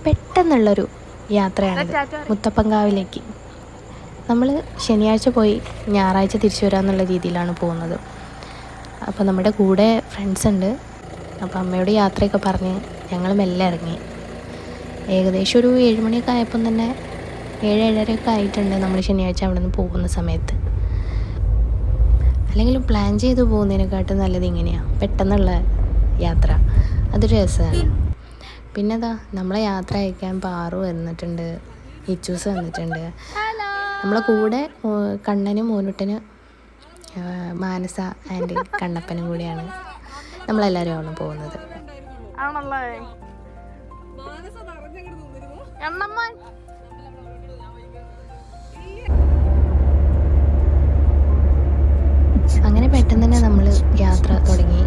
പെട്ടെന്നുള്ളൊരു യാത്രയാണിത് മുത്തപ്പൻകാവിലേക്ക്. നമ്മൾ ശനിയാഴ്ച പോയി ഞായറാഴ്ച തിരിച്ചു വരാമെന്നുള്ള രീതിയിലാണ് പോകുന്നത്. അപ്പോൾ നമ്മുടെ കൂടെ ഫ്രണ്ട്സ് ഉണ്ട്. അപ്പോൾ അമ്മയോട് യാത്രയൊക്കെ പറഞ്ഞ് ഞങ്ങൾ മെല്ലെ ഇറങ്ങി. ഏകദേശം ഒരു 7 മണിയൊക്കെ ആയപ്പം തന്നെ 7-7:30 ആയിട്ടുണ്ട് നമ്മൾ ശനിയാഴ്ച അവിടെ നിന്ന് പോകുന്ന സമയത്ത്. അല്ലെങ്കിലും പ്ലാൻ ചെയ്ത് പോകുന്നതിനെക്കാട്ടും നല്ലത് ഇങ്ങനെയാണ്, പെട്ടെന്നുള്ള യാത്ര. അതൊരു രസമാണ്. പിന്നെ നമ്മളെ യാത്ര അയക്കാൻ പാറു വന്നിട്ടുണ്ട്, ഇച്ചൂസ് വന്നിട്ടുണ്ട്. നമ്മളെ കൂടെ കണ്ണനും മോനുട്ടനും മാനസ ആൻഡ് കണ്ണപ്പനും കൂടിയാണ് നമ്മളെല്ലാവരും ആണ് പോകുന്നത്. അങ്ങനെ പെട്ടെന്ന് തന്നെ നമ്മൾ യാത്ര തുടങ്ങി.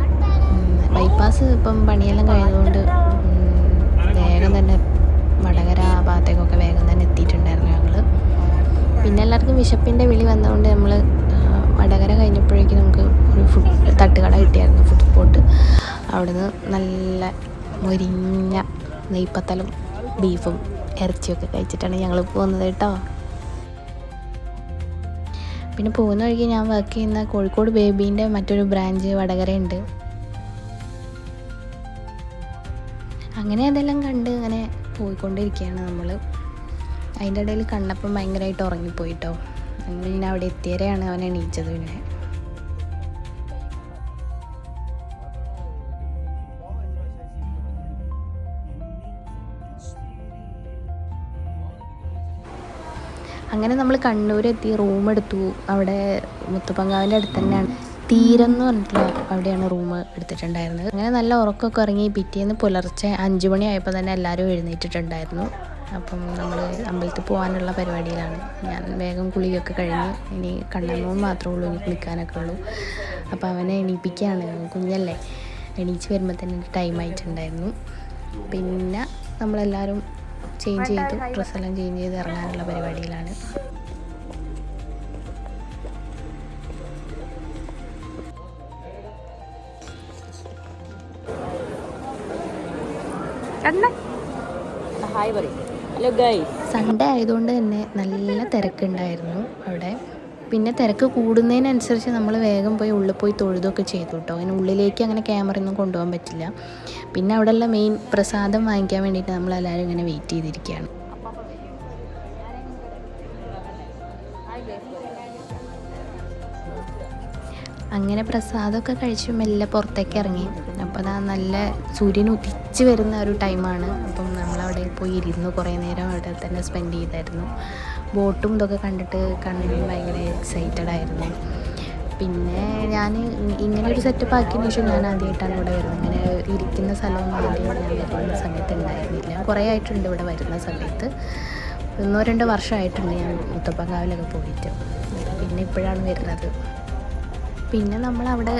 ബൈപ്പാസ് ഇപ്പം പണിയെല്ലാം കഴിഞ്ഞതുകൊണ്ട് വേഗം തന്നെ വടകര ആ ഭാഗത്തേക്കൊക്കെ വേഗം തന്നെ എത്തിയിട്ടുണ്ടായിരുന്നു ഞങ്ങൾ. പിന്നെ എല്ലാവർക്കും വിശപ്പിൻ്റെ വിളി വന്നതുകൊണ്ട് നമ്മൾ വടകര കഴിഞ്ഞപ്പോഴേക്കും നമുക്ക് ഒരു തട്ടുകട കിട്ടിയായിരുന്നു, ഫുഡ് സ്പോട്ട്. അവിടുന്ന് നല്ല മൊരിഞ്ഞ നെയ്പ്പത്തലും ബീഫും ഇറച്ചിയൊക്കെ കഴിച്ചിട്ടാണ് ഞങ്ങൾ പോകുന്നത് കേട്ടോ. പിന്നെ പോകുന്ന വഴിക്ക് ഞാൻ വർക്ക് ചെയ്യുന്ന കോഴിക്കോട് ബേബീൻ്റെ മറ്റൊരു ബ്രാഞ്ച് വടകരയുണ്ട്. അങ്ങനെ അതെല്ലാം കണ്ട് അങ്ങനെ പോയിക്കൊണ്ടിരിക്കുകയാണ് നമ്മൾ. അതിൻ്റെ ഇടയിൽ കണ്ണപ്പം ഭയങ്കരമായിട്ട് ഉറങ്ങിപ്പോയിട്ടോ. പിന്നെ അവിടെ എത്തിയവരെയാണ് അവൻ എണീച്ചത്. പിന്നെ അങ്ങനെ നമ്മൾ കണ്ണൂരെത്തി, റൂമെടുത്തു. അവിടെ മുത്തപ്പൻകാവിൻ്റെ അടുത്ത് തന്നെയാണ് തീരം എന്ന് പറഞ്ഞിട്ടുള്ള അവിടെയാണ് റൂം എടുത്തിട്ടുണ്ടായിരുന്നത്. അങ്ങനെ നല്ല ഉറക്കമൊക്കെ ഇറങ്ങി. പിറ്റേന്ന് പുലർച്ചെ 5 മണിയായപ്പോൾ തന്നെ എല്ലാവരും എഴുന്നേറ്റിട്ടുണ്ടായിരുന്നു. അപ്പം നമ്മൾ അമ്പലത്തിൽ പോകാനുള്ള പരിപാടിയിലാണ്. ഞാൻ വേഗം കുളിയൊക്കെ കഴിഞ്ഞ്, ഇനി കണ്ണമ്മോൻ മാത്രമേ ഉള്ളൂ ഇനി കുളിക്കാനൊക്കെ ഉള്ളൂ. അപ്പോൾ അവനെ എണീപ്പിക്കുകയാണ്, കുഞ്ഞല്ലേ. എണീച്ച് വരുമ്പോൾ തന്നെ ടൈം ആയിട്ടുണ്ടായിരുന്നു. പിന്നെ നമ്മളെല്ലാവരും ചേഞ്ച് ചെയ്തു, ഡ്രസ്സെല്ലാം ചേഞ്ച് ചെയ്ത് ഇറങ്ങാനുള്ള പരിപാടിയിലാണ്. സൺഡേ ആയതുകൊണ്ട് തന്നെ നല്ല തിരക്കുണ്ടായിരുന്നു അവിടെ. പിന്നെ തിരക്ക് കൂടുന്നതിനനുസരിച്ച് നമ്മൾ വേഗം പോയി ഉള്ളിൽ പോയി തൊഴുതൊക്കെ ചെയ്തു കേട്ടോ. അങ്ങനെ ഉള്ളിലേക്ക് അങ്ങനെ ക്യാമറയൊന്നും കൊണ്ടുപോകാൻ പറ്റില്ല. പിന്നെ അവിടെയുള്ള മെയിൻ പ്രസാദം വാങ്ങിക്കാൻ വേണ്ടിയിട്ട് നമ്മളെല്ലാവരും ഇങ്ങനെ വെയിറ്റ് ചെയ്തിരിക്കുകയാണ്. അങ്ങനെ പ്രസാദമൊക്കെ കഴിച്ച് മെല്ലെ പുറത്തേക്ക് ഇറങ്ങി. അപ്പോൾ നല്ല സൂര്യൻ ഉദിച്ച് വരുന്ന ഒരു ടൈമാണ്. അപ്പം നമ്മളവിടെ പോയി ഇരുന്നു, കുറേ നേരം അവിടെ തന്നെ സ്പെൻഡ് ചെയ്തായിരുന്നു. ബോട്ടും ഇതൊക്കെ കണ്ടിട്ട് കണ്ണിന് ഭയങ്കര എക്സൈറ്റഡ് ആയിരുന്നു. പിന്നെ ഞാൻ ഇങ്ങനെ ഒരു സെറ്റപ്പ് ആക്കിയതിന് ശേഷം ഞാൻ ആദ്യമായിട്ടാണ് ഇവിടെ വരുന്നത്. ഇങ്ങനെ ഇരിക്കുന്ന സ്ഥലമൊന്നും ആദ്യം ഞാൻ വരുന്ന സമയത്ത് ഉണ്ടായിരുന്നില്ല. കുറേ ആയിട്ടുണ്ട് ഇവിടെ വരുന്ന സമയത്ത്. 1-2 വർഷമായിട്ടുണ്ട് ഞാൻ മുത്തപ്പൻകാവിലൊക്കെ പോയിട്ട്. പിന്നെ ഇപ്പോഴാണ് വരുന്നത്. പിന്നെ നമ്മളവിടെ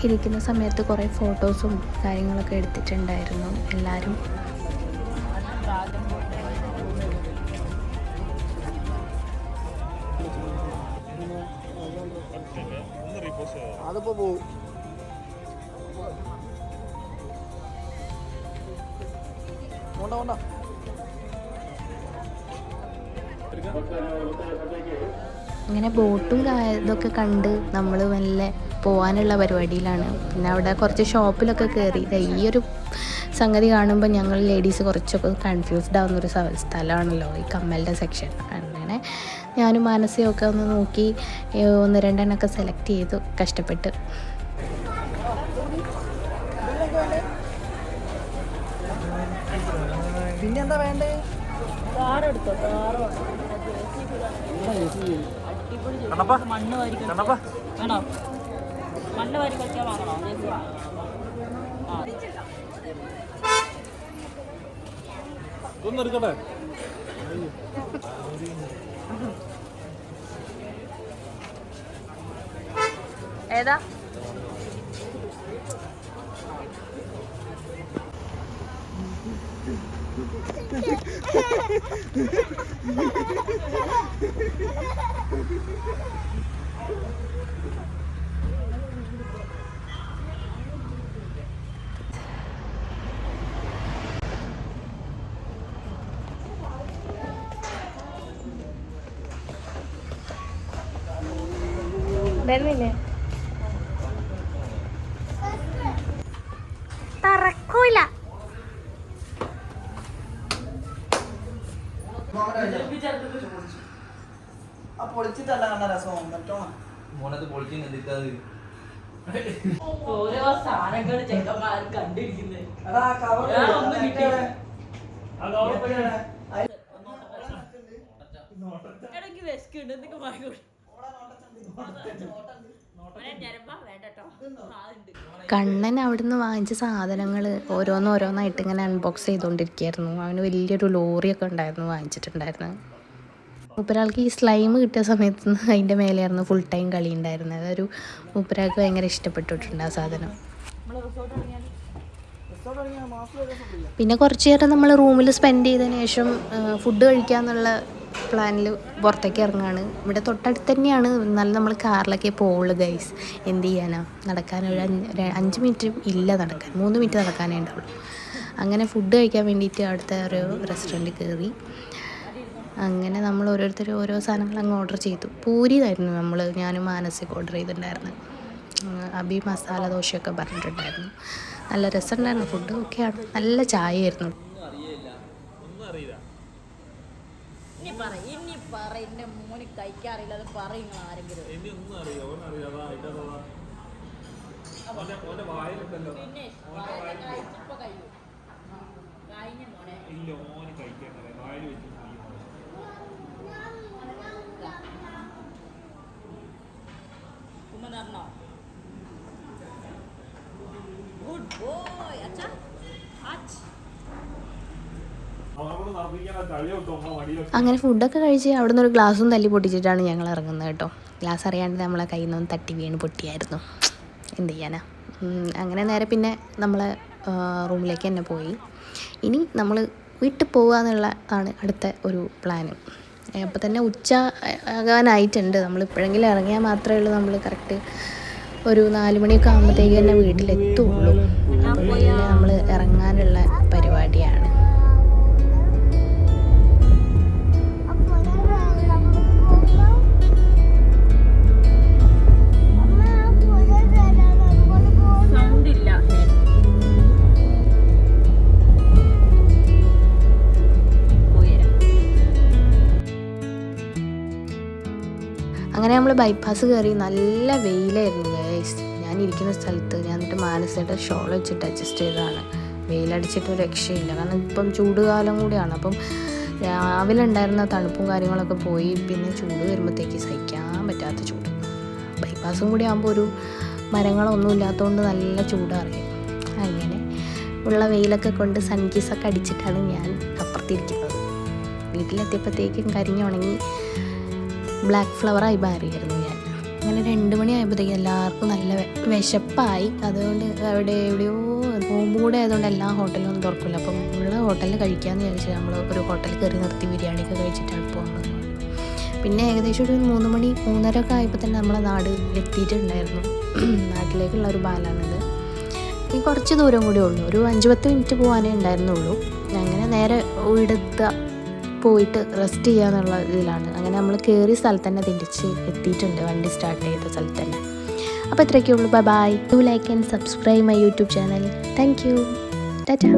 ഇരിക്കുന്ന സമയത്ത് കുറേ ഫോട്ടോസും കാര്യങ്ങളൊക്കെ എടുത്തിട്ടുണ്ടായിരുന്നു എല്ലാവരും. അതിപ്പോൾ പോകും. അങ്ങനെ ബോട്ടും ഇതൊക്കെ കണ്ട് നമ്മൾ മെല്ലെ പോകാനുള്ള പരിപാടിയിലാണ്. പിന്നെ അവിടെ കുറച്ച് ഷോപ്പിലൊക്കെ കയറി. ഈ ഒരു സംഗതി കാണുമ്പോൾ ഞങ്ങൾ ലേഡീസ് കുറച്ചൊക്കെ കൺഫ്യൂസ്ഡ് ആവുന്നൊരു സ്ഥലമാണല്ലോ ഈ കമ്മലിൻ്റെ സെക്ഷൻ. അങ്ങനെ ഞാനും മാനസയൊക്കെ ഒന്ന് നോക്കി 1-2 എണ്ണമൊക്കെ സെലക്ട് ചെയ്തു കഷ്ടപ്പെട്ട്. പിന്നെന്താ വേണ്ടേ? കാറെടുത്തോ, കാറ് മണ്ണ് വാരി വേണോ? മണ്ണ് വാരി കളിക്കാൻ വാങ്ങണോ? ഇതൊന്നും എടുക്കട്ടെ. ഏതാ? വരുന്നില്ലേ? തറക്കൂല. ഓരോ സാധനങ്ങൾ ചെക്കന്മാർ കണ്ടിരിക്കുന്നത്. ഇടയ്ക്ക് വിശക്കുണ്ട്, എന്തൊക്കെ വാങ്ങിക്കോട്ടെ. കണ്ണൻ അവിടുന്ന് വാങ്ങിച്ച സാധനങ്ങൾ ഓരോന്നോരോന്നായിട്ട് ഇങ്ങനെ അൺബോക്സ് ചെയ്തുകൊണ്ടിരിക്കുകയായിരുന്നു. അവന് വലിയൊരു ലോറിയൊക്കെ ഉണ്ടായിരുന്നു വാങ്ങിച്ചിട്ടുണ്ടായിരുന്നു. മൂപ്പരാൾക്ക് ഈ സ്ലൈം കിട്ടിയ സമയത്ത് അതിൻ്റെ മേലെയായിരുന്നു ഫുൾ ടൈം കളി ഉണ്ടായിരുന്നത്. അതൊരു മൂപ്പരാൾക്ക് ഭയങ്കര ഇഷ്ടപ്പെട്ടിട്ടുണ്ട് ആ സാധനം. പിന്നെ കുറച്ച് നേരം നമ്മൾ റൂമിൽ സ്പെൻഡ് ചെയ്തതിന് ശേഷം ഫുഡ് കഴിക്കാമെന്നുള്ള പ്ലാനിൽ പുറത്തേക്ക് ഇറങ്ങുകയാണ്. ഇവിടെ തൊട്ടടുത്ത് തന്നെയാണ്, എന്നാലും നമ്മൾ കാറിലൊക്കെ പോവുള്ളൂ ഗൈസ്. എന്ത് ചെയ്യാനാ, നടക്കാനൊരു 5 മിനിറ്റ് ഇല്ല നടക്കാൻ, 3 മിനിറ്റ് നടക്കാനേ ഉണ്ടാവുള്ളൂ. അങ്ങനെ ഫുഡ് കഴിക്കാൻ വേണ്ടിയിട്ട് അവിടുത്തെ ഒരു റെസ്റ്റോറൻറ്റിൽ കയറി. അങ്ങനെ നമ്മൾ ഓരോരുത്തർ ഓരോ സാധനങ്ങൾ അങ്ങ് ഓർഡർ ചെയ്തു. പൂരിയായിരുന്നു ഞാനും മാനസിക ഓർഡർ ചെയ്തിട്ടുണ്ടായിരുന്നു. അബി മസാല ദോശയൊക്കെ പറഞ്ഞിട്ടുണ്ടായിരുന്നു. നല്ല രസമുണ്ടായിരുന്നു. ഫുഡ് ഒക്കെയാണ്, നല്ല ചായയായിരുന്നു. അങ്ങനെ ഫുഡൊക്കെ കഴിച്ച് അവിടെ നിന്ന് ഒരു ഗ്ലാസ്സും തല്ലി പൊട്ടിച്ചിട്ടാണ് ഞങ്ങൾ ഇറങ്ങുന്നത് കേട്ടോ. ഗ്ലാസ് അറിയാണ്ട് നമ്മളെ കയ്യിൽ നിന്ന് തട്ടി വീണ് പൊട്ടിയായിരുന്നു. എന്ത് ചെയ്യാനാ. അങ്ങനെ നേരെ പിന്നെ നമ്മളെ റൂമിലേക്ക് തന്നെ പോയി. ഇനി നമ്മൾ വീട്ടിൽ പോകുക എന്നുള്ളതാണ് അടുത്ത ഒരു പ്ലാന്. അപ്പോൾ തന്നെ ഉച്ച ആകാനായിട്ടുണ്ട്. നമ്മളിപ്പോഴെങ്കിലും ഇറങ്ങിയാൽ മാത്രമേ ഉള്ളൂ നമ്മൾ കറക്റ്റ് ഒരു 4 മണിയൊക്കെ ആകുമ്പോഴത്തേക്ക് തന്നെ വീട്ടിലെത്തുള്ളൂ. അപ്പോൾ പിന്നെ നമ്മൾ ഇറങ്ങാനുള്ള പരിപാടിയാണ്. അങ്ങനെ നമ്മൾ ബൈപ്പാസ് കയറി. നല്ല വെയിലായിരുന്നു ഗൈസ്. ഞാനിരിക്കുന്ന സ്ഥലത്ത് ഞാൻ എന്നിട്ട് മാനസയുടെ ഷോൾ വെച്ചിട്ട് അഡ്ജസ്റ്റ് ചെയ്തതാണ്. വെയിലടിച്ചിട്ട് ഒരു രക്ഷയില്ല. കാരണം ഇപ്പം ചൂട് കാലം കൂടിയാണ്. അപ്പം രാവിലെ ഉണ്ടായിരുന്ന തണുപ്പും കാര്യങ്ങളൊക്കെ പോയി. പിന്നെ ചൂട് വരുമ്പോഴത്തേക്ക് സഹിക്കാൻ പറ്റാത്ത ചൂട്. ബൈപ്പാസും കൂടി ആകുമ്പോൾ ഒരു മരങ്ങളൊന്നും ഇല്ലാത്തതുകൊണ്ട് നല്ല ചൂടറിയും. അങ്ങനെ ഉള്ള വെയിലൊക്കെ കൊണ്ട് സൺകീസൊക്കെ അടിച്ചിട്ടാണ് ഞാൻ അപ്പുറത്തിരിക്കുന്നത്. വീട്ടിലെത്തിയപ്പോഴത്തേക്കും കരിഞ്ഞുണങ്ങി ബ്ലാക്ക് ഫ്ലവറായി മാറിയായിരുന്നു ഞാൻ. അങ്ങനെ 2 മണിയായപ്പോഴത്തേക്കും എല്ലാവർക്കും നല്ല വിശപ്പായി. അതുകൊണ്ട് എവിടെയോ നോമ്പ് കൂടെ ആയതുകൊണ്ട് എല്ലാ ഹോട്ടലൊന്നും തുറക്കില്ല. അപ്പം ഉള്ള ഹോട്ടലിൽ കഴിക്കാമെന്ന് വിചാരിച്ചാൽ നമ്മൾ ഒരു ഹോട്ടലിൽ കയറി നിർത്തി ബിരിയാണിയൊക്കെ കഴിച്ചിട്ടാണ് പോകുന്നത്. പിന്നെ ഏകദേശം ഒരു 3 മണി 3:30 ഒക്കെ ആയപ്പോൾ തന്നെ നമ്മളെ നാട് എത്തിയിട്ടുണ്ടായിരുന്നു. നാട്ടിലേക്കുള്ള ഒരു പാലാണിത്. ഈ കുറച്ച് ദൂരം കൂടെ ഉള്ളൂ, ഒരു 5-10 മിനിറ്റ് പോകാനേ ഉണ്ടായിരുന്നുള്ളൂ. അങ്ങനെ നേരെ വീടെത്തുക, പോയിട്ട് റെസ്റ്റ് ചെയ്യാന്നുള്ള ഇതിലാണ്. അങ്ങനെ നമ്മൾ കയറിയ സ്ഥലത്ത് തന്നെ തിരിച്ച് എത്തിയിട്ടുണ്ട്, വണ്ടി സ്റ്റാർട്ട് ചെയ്ത സ്ഥലത്ത് തന്നെ. അപ്പോൾ ഇത്രയൊക്കെ ഉള്ളൂ. Bye bye. Do like and subscribe my YouTube channel. Thank you. Tata.